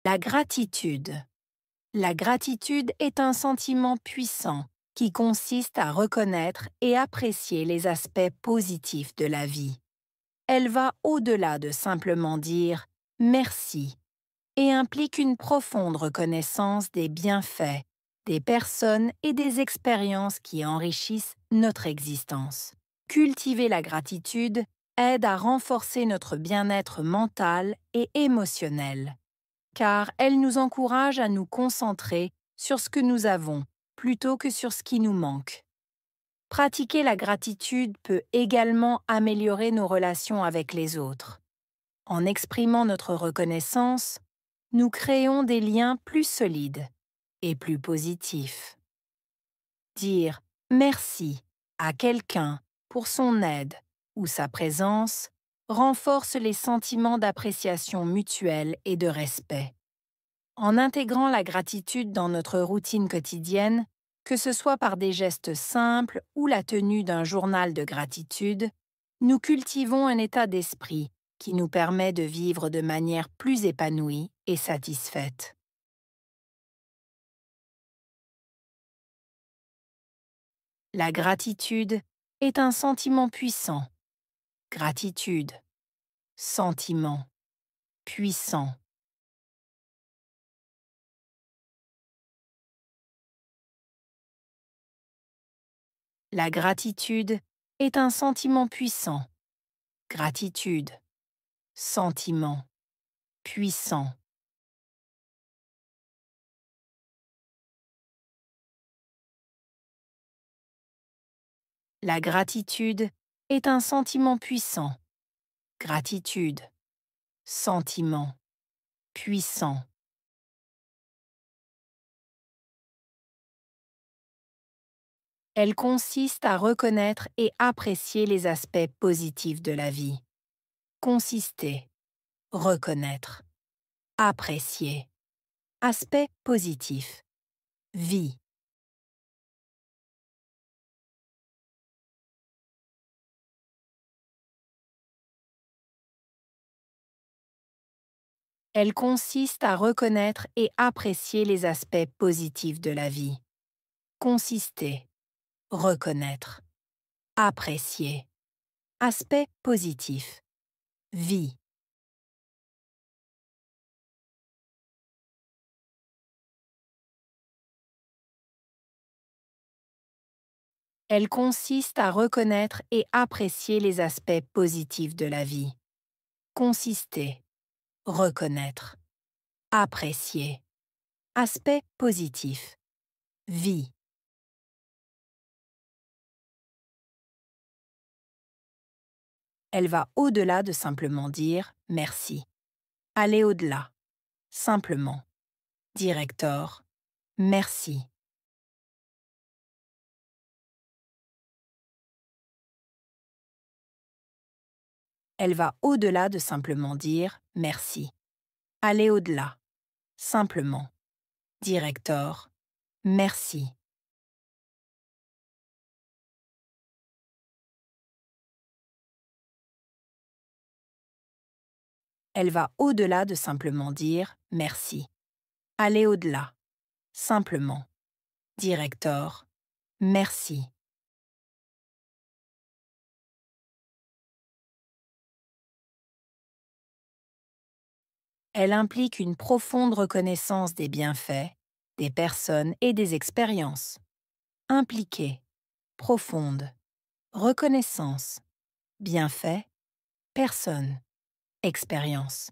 La gratitude. La gratitude est un sentiment puissant qui consiste à reconnaître et apprécier les aspects positifs de la vie. Elle va au-delà de simplement dire « merci » et implique une profonde reconnaissance des bienfaits, des personnes et des expériences qui enrichissent notre existence. Cultiver la gratitude aide à renforcer notre bien-être mental et émotionnel, car elle nous encourage à nous concentrer sur ce que nous avons plutôt que sur ce qui nous manque. Pratiquer la gratitude peut également améliorer nos relations avec les autres. En exprimant notre reconnaissance, nous créons des liens plus solides et plus positifs. Dire « merci » à quelqu'un pour son aide ou sa présence renforce les sentiments d'appréciation mutuelle et de respect. En intégrant la gratitude dans notre routine quotidienne, que ce soit par des gestes simples ou la tenue d'un journal de gratitude, nous cultivons un état d'esprit qui nous permet de vivre de manière plus épanouie et satisfaite. La gratitude est un sentiment puissant. Gratitude, sentiment, puissant. La gratitude est un sentiment puissant. Gratitude, sentiment, puissant. La gratitude est un sentiment puissant. Gratitude, sentiment, puissant. Elle consiste à reconnaître et apprécier les aspects positifs de la vie. Consister, reconnaître, apprécier. Aspect positif, vie. Elle consiste à reconnaître et apprécier les aspects positifs de la vie. Consister, reconnaître, apprécier. Aspect positif, vie. Elle consiste à reconnaître et apprécier les aspects positifs de la vie. Consister, reconnaître, apprécier. Aspect positif, vie. Elle va au-delà de simplement dire « merci ». Aller au-delà, simplement. Dire Hector, merci. Elle va au-delà de simplement dire « merci ». Aller au-delà, simplement. Dire Hector, merci. Elle va au-delà de simplement dire « merci ». Aller au-delà, simplement. Dire Hector, merci. Elle implique une profonde reconnaissance des bienfaits, des personnes et des expériences. Impliquée, profonde, reconnaissance, bienfait, personne, expérience.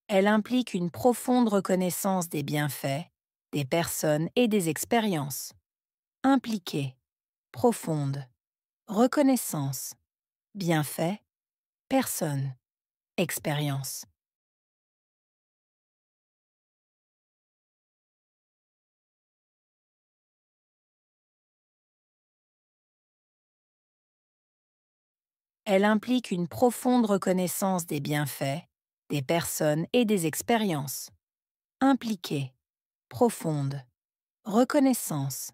Elle implique une profonde reconnaissance des bienfaits, des personnes et des expériences. Impliquée, profonde, reconnaissance, bienfait, personne, expérience. Elle implique une profonde reconnaissance des bienfaits, des personnes et des expériences. Impliquée, profonde, reconnaissance,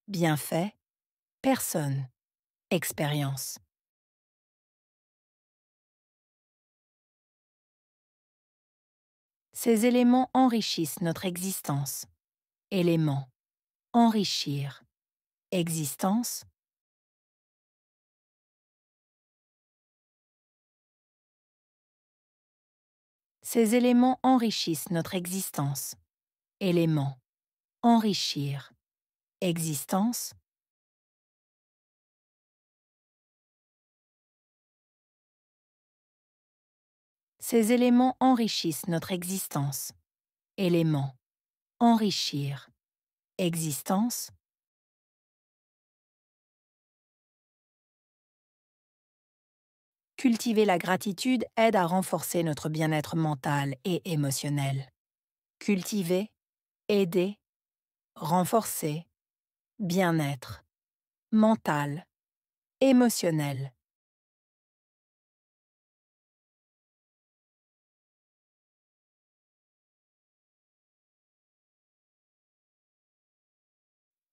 bienfait, personne, expérience. Ces éléments enrichissent notre existence. Élément, enrichir, existence. Ces éléments enrichissent notre existence. Élément, enrichir, existence. Ces éléments enrichissent notre existence. Élément, enrichir, existence. Cultiver la gratitude aide à renforcer notre bien-être mental et émotionnel. Cultiver, aider, renforcer, bien-être, mental, émotionnel.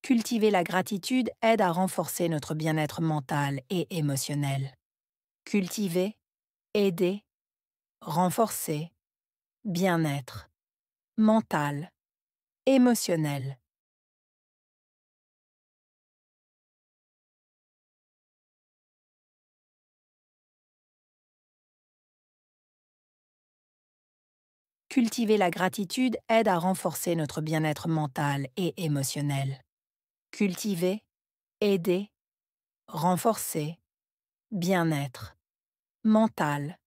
Cultiver la gratitude aide à renforcer notre bien-être mental et émotionnel. Cultiver, aider, renforcer, bien-être, mental, émotionnel. Cultiver la gratitude aide à renforcer notre bien-être mental et émotionnel. Cultiver, aider, renforcer, bien-être, mental,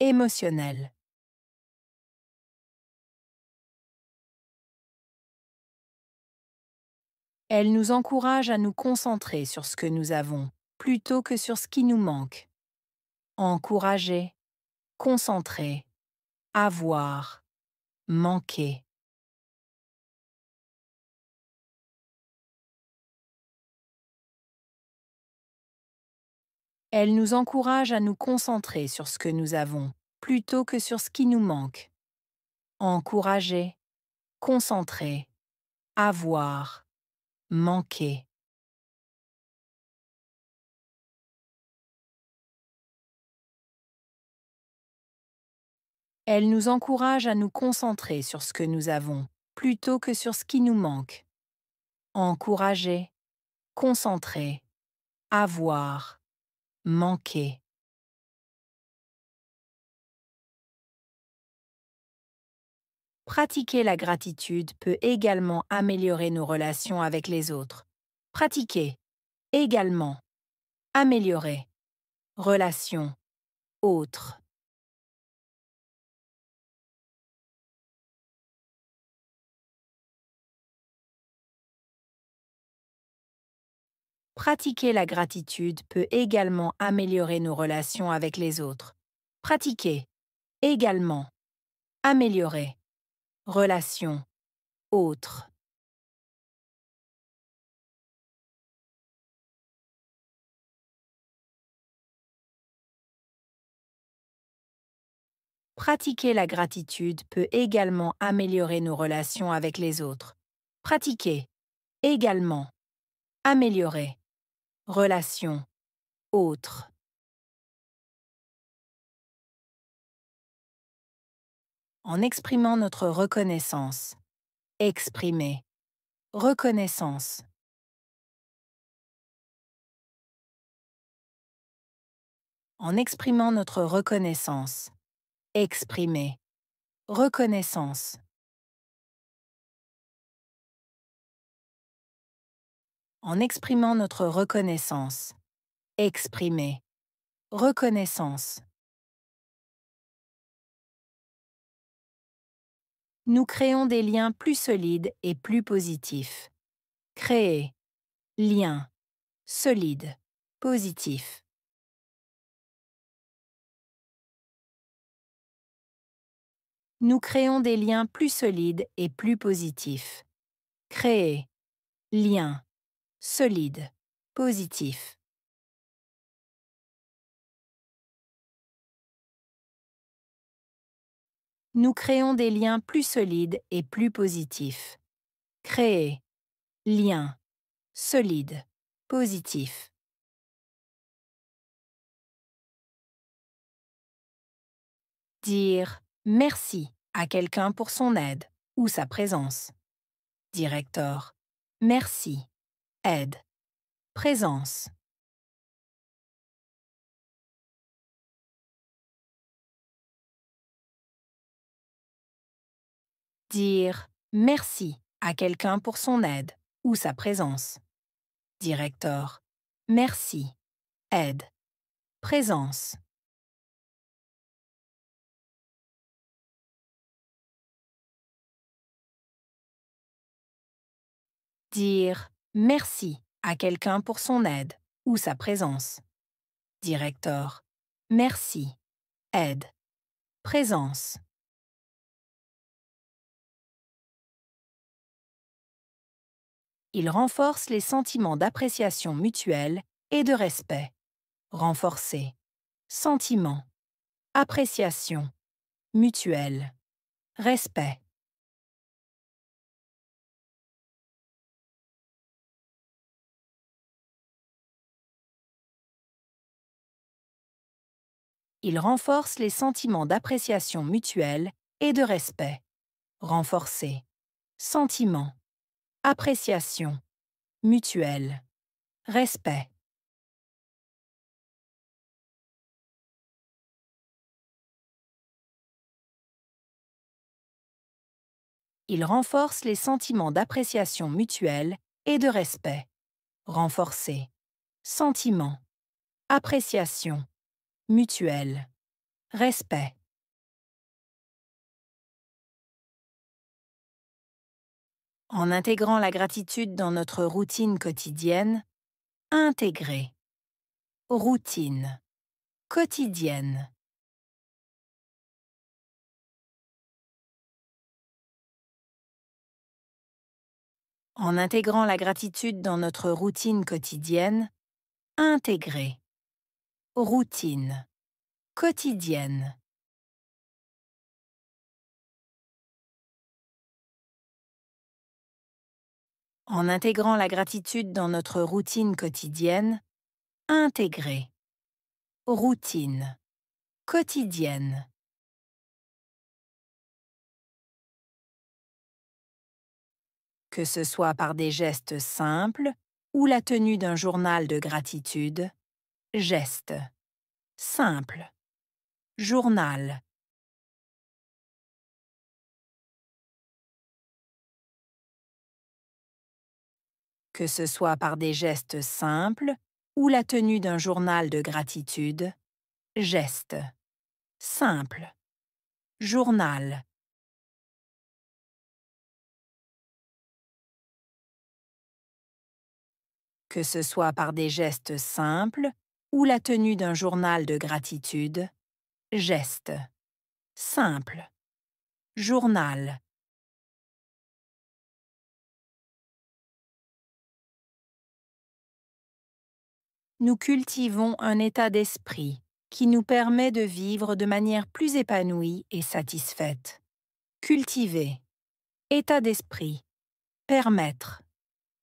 émotionnel. Elle nous encourage à nous concentrer sur ce que nous avons, plutôt que sur ce qui nous manque. Encourager, concentrer, avoir, manquer. Elle nous encourage à nous concentrer sur ce que nous avons, plutôt que sur ce qui nous manque. Encourager, concentrer, avoir, manquer. Elle nous encourage à nous concentrer sur ce que nous avons, plutôt que sur ce qui nous manque. Encourager, concentrer, avoir, manquer. Pratiquer la gratitude peut également améliorer nos relations avec les autres. Pratiquer, également, améliorer, relations, autres. Pratiquer la gratitude peut également améliorer nos relations avec les autres. Pratiquer, également, améliorer, relations, autres. Pratiquer la gratitude peut également améliorer nos relations avec les autres. Pratiquer, également, améliorer, relations, autres. En exprimant notre reconnaissance. Exprimer. Reconnaissance. En exprimant notre reconnaissance. Exprimer. Reconnaissance. En exprimant notre reconnaissance. Exprimer. Reconnaissance. Nous créons des liens plus solides et plus positifs. Créer. Lien. Solide. Positif. Nous créons des liens plus solides et plus positifs. Créer. Lien. Solide. Positif. Nous créons des liens plus solides et plus positifs. Créer. lien, solide, positif. Dire merci à quelqu'un pour son aide ou sa présence. Directeur, merci, aide, présence. Dire merci à quelqu'un pour son aide ou sa présence. Directeur, merci, aide, présence. Dire merci à quelqu'un pour son aide ou sa présence. Directeur, merci, aide, présence. Il renforce les sentiments d'appréciation mutuelle et de respect. Renforcer. Sentiment. Appréciation. Mutuelle. Respect. Il renforce les sentiments d'appréciation mutuelle et de respect. Renforcer. Sentiment. Appréciation. Mutuelle. Respect. Il renforce les sentiments d'appréciation mutuelle et de respect. Renforcer. Sentiment. Appréciation. Mutuelle. Respect. En intégrant la gratitude dans notre routine quotidienne, intégrer. Routine. Quotidienne. En intégrant la gratitude dans notre routine quotidienne, intégrer. Routine. Quotidienne. En intégrant la gratitude dans notre routine quotidienne, intégrer. Routine. Quotidienne. Que ce soit par des gestes simples ou la tenue d'un journal de gratitude, geste. Simple. Journal. Que ce soit par des gestes simples ou la tenue d'un journal de gratitude, geste. Simple. Journal. Que ce soit par des gestes simples ou la tenue d'un journal de gratitude, geste. Simple. Journal. Nous cultivons un état d'esprit qui nous permet de vivre de manière plus épanouie et satisfaite. Cultiver. État d'esprit. Permettre.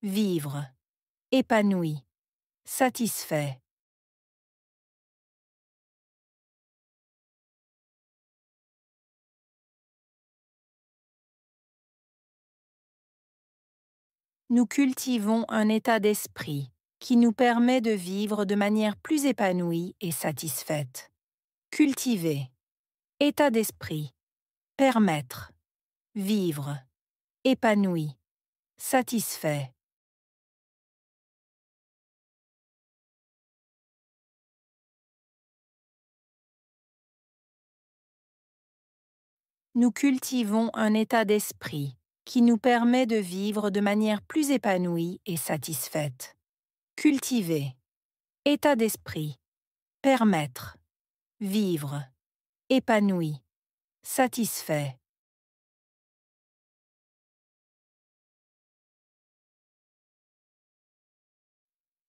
Vivre. Épanoui. Satisfait. Nous cultivons un état d'esprit qui nous permet de vivre de manière plus épanouie et satisfaite. Cultiver. État d'esprit. Permettre. Vivre. Épanoui. Satisfait. Nous cultivons un état d'esprit qui nous permet de vivre de manière plus épanouie et satisfaite. Cultiver. État d'esprit. Permettre. Vivre. Épanoui. Satisfait.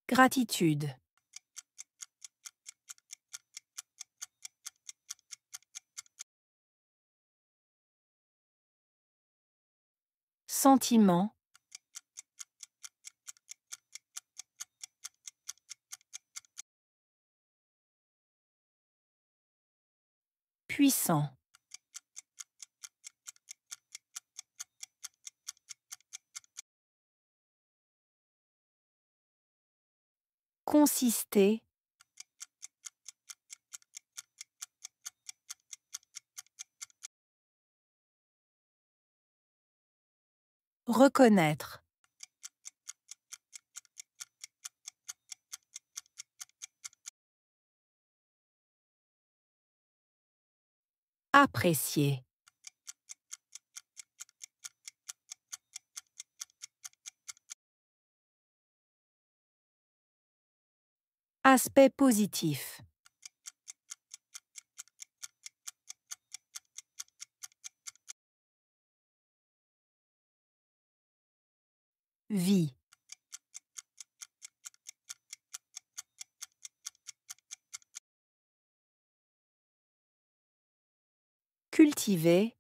Gratitude. Sentiment. puissant, consister, reconnaître, apprécier, aspect positif, vie, cultiver,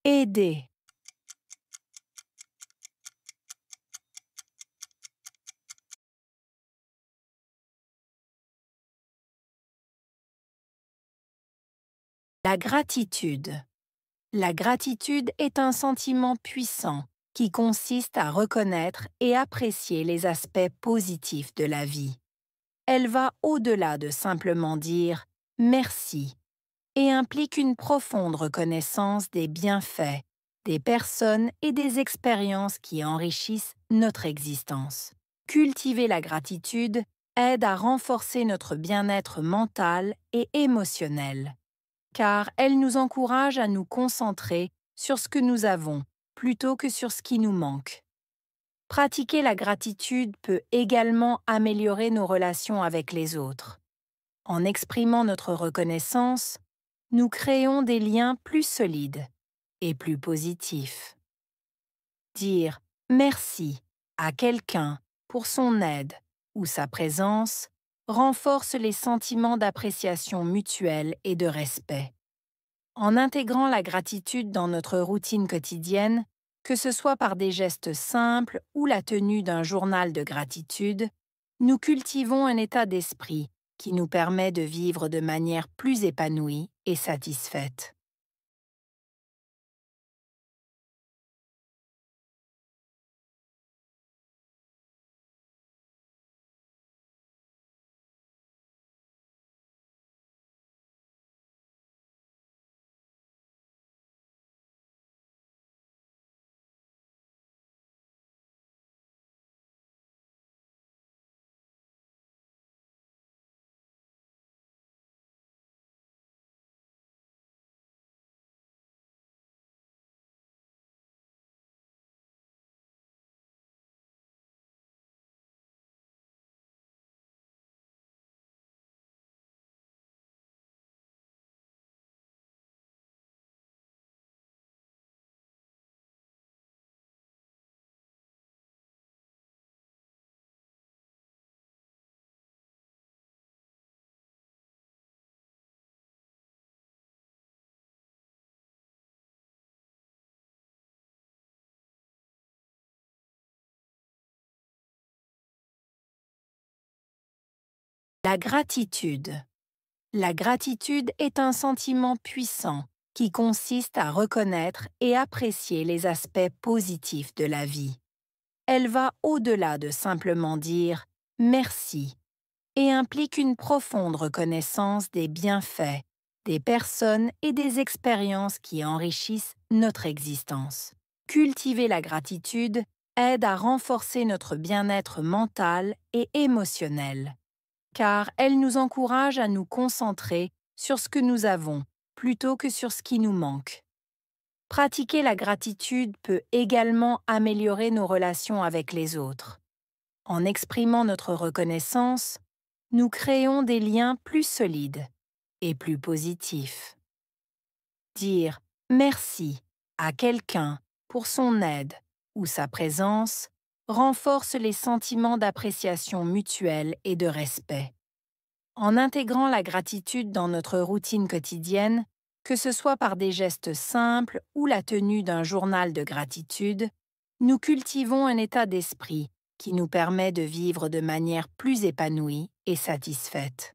aider, la gratitude. La gratitude est un sentiment puissant qui consiste à reconnaître et apprécier les aspects positifs de la vie. Elle va au-delà de simplement dire « merci » et implique une profonde reconnaissance des bienfaits, des personnes et des expériences qui enrichissent notre existence. Cultiver la gratitude aide à renforcer notre bien-être mental et émotionnel, car elle nous encourage à nous concentrer sur ce que nous avons plutôt que sur ce qui nous manque. Pratiquer la gratitude peut également améliorer nos relations avec les autres. En exprimant notre reconnaissance, nous créons des liens plus solides et plus positifs. Dire « merci » à quelqu'un pour son aide ou sa présence renforce les sentiments d'appréciation mutuelle et de respect. En intégrant la gratitude dans notre routine quotidienne, que ce soit par des gestes simples ou la tenue d'un journal de gratitude, nous cultivons un état d'esprit qui nous permet de vivre de manière plus épanouie et satisfaite. La gratitude. La gratitude est un sentiment puissant qui consiste à reconnaître et apprécier les aspects positifs de la vie. Elle va au-delà de simplement dire « merci » et implique une profonde reconnaissance des bienfaits, des personnes et des expériences qui enrichissent notre existence. Cultiver la gratitude aide à renforcer notre bien-être mental et émotionnel, car elle nous encourage à nous concentrer sur ce que nous avons plutôt que sur ce qui nous manque. Pratiquer la gratitude peut également améliorer nos relations avec les autres. En exprimant notre reconnaissance, nous créons des liens plus solides et plus positifs. Dire « merci » à quelqu'un pour son aide ou sa présence renforce les sentiments d'appréciation mutuelle et de respect. En intégrant la gratitude dans notre routine quotidienne, que ce soit par des gestes simples ou la tenue d'un journal de gratitude, nous cultivons un état d'esprit qui nous permet de vivre de manière plus épanouie et satisfaite.